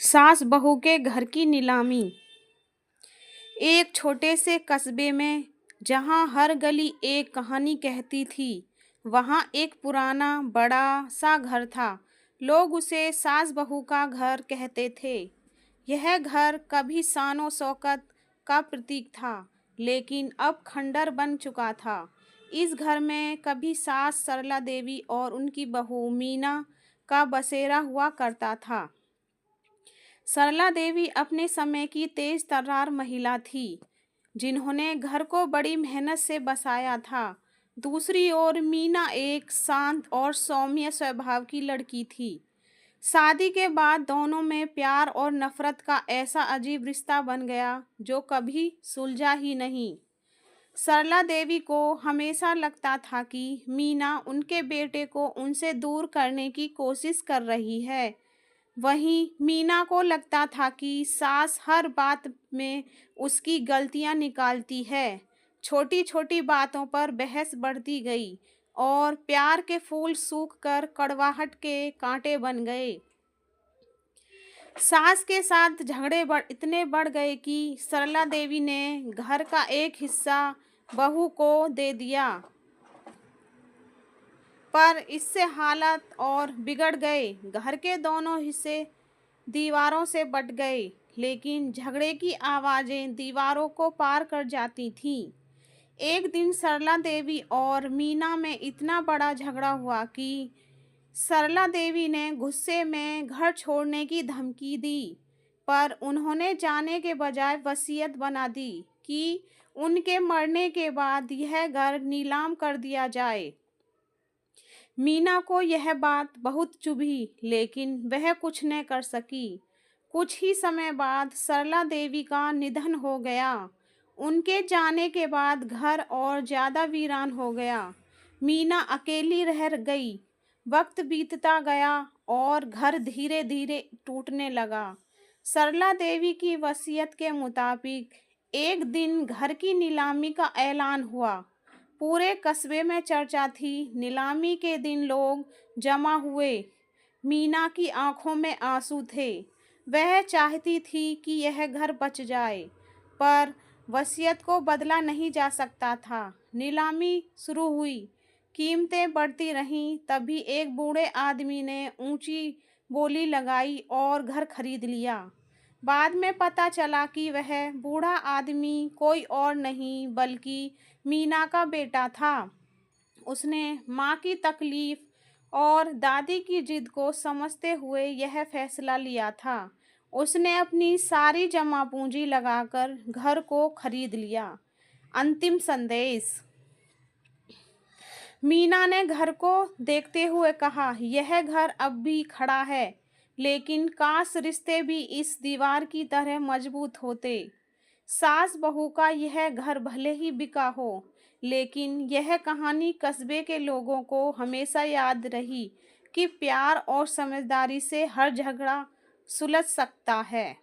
सास बहू के घर की नीलामी। एक छोटे से कस्बे में जहाँ हर गली एक कहानी कहती थी, वहाँ एक पुराना बड़ा सा घर था। लोग उसे सास बहू का घर कहते थे। यह घर कभी शानो शौकत का प्रतीक था, लेकिन अब खंडर बन चुका था। इस घर में कभी सास सरला देवी और उनकी बहू मीना का बसेरा हुआ करता था। सरला देवी अपने समय की तेज तर्रार महिला थी, जिन्होंने घर को बड़ी मेहनत से बसाया था। दूसरी ओर मीना एक शांत और सौम्य स्वभाव की लड़की थी। शादी के बाद दोनों में प्यार और नफरत का ऐसा अजीब रिश्ता बन गया जो कभी सुलझा ही नहीं। सरला देवी को हमेशा लगता था कि मीना उनके बेटे को उनसे दूर करने की कोशिश कर रही है। वहीं मीना को लगता था कि सास हर बात में उसकी गलतियां निकालती है। छोटी छोटी बातों पर बहस बढ़ती गई और प्यार के फूल सूख कर कड़वाहट के कांटे बन गए। सास के साथ झगड़े इतने बढ़ गए कि सरला देवी ने घर का एक हिस्सा बहू को दे दिया, पर इससे हालत और बिगड़ गए। घर के दोनों हिस्से दीवारों से बट गए, लेकिन झगड़े की आवाजें दीवारों को पार कर जाती थीं। एक दिन सरला देवी और मीना में इतना बड़ा झगड़ा हुआ कि सरला देवी ने गुस्से में घर छोड़ने की धमकी दी, पर उन्होंने जाने के बजाय वसीयत बना दी कि उनके मरने के बाद यह घर नीलाम कर दिया जाए। मीना को यह बात बहुत चुभी, लेकिन वह कुछ न कर सकी। कुछ ही समय बाद सरला देवी का निधन हो गया। उनके जाने के बाद घर और ज़्यादा वीरान हो गया। मीना अकेली रह गई। वक्त बीतता गया और घर धीरे धीरे टूटने लगा। सरला देवी की वसीयत के मुताबिक एक दिन घर की नीलामी का ऐलान हुआ। पूरे कस्बे में चर्चा थी। नीलामी के दिन लोग जमा हुए। मीना की आंखों में आंसू थे। वह चाहती थी कि यह घर बच जाए, पर वसीयत को बदला नहीं जा सकता था। नीलामी शुरू हुई। कीमतें बढ़ती रहीं। तभी एक बूढ़े आदमी ने ऊंची बोली लगाई और घर खरीद लिया। बाद में पता चला कि वह बूढ़ा आदमी कोई और नहीं बल्कि मीना का बेटा था। उसने माँ की तकलीफ और दादी की जिद को समझते हुए यह फैसला लिया था। उसने अपनी सारी जमा पूंजी लगाकर घर को खरीद लिया। अंतिम संदेश। मीना ने घर को देखते हुए कहा, यह घर अब भी खड़ा है, लेकिन काश रिश्ते भी इस दीवार की तरह मजबूत होते। सास बहू का यह घर भले ही बिका हो, लेकिन यह कहानी कस्बे के लोगों को हमेशा याद रही कि प्यार और समझदारी से हर झगड़ा सुलझ सकता है।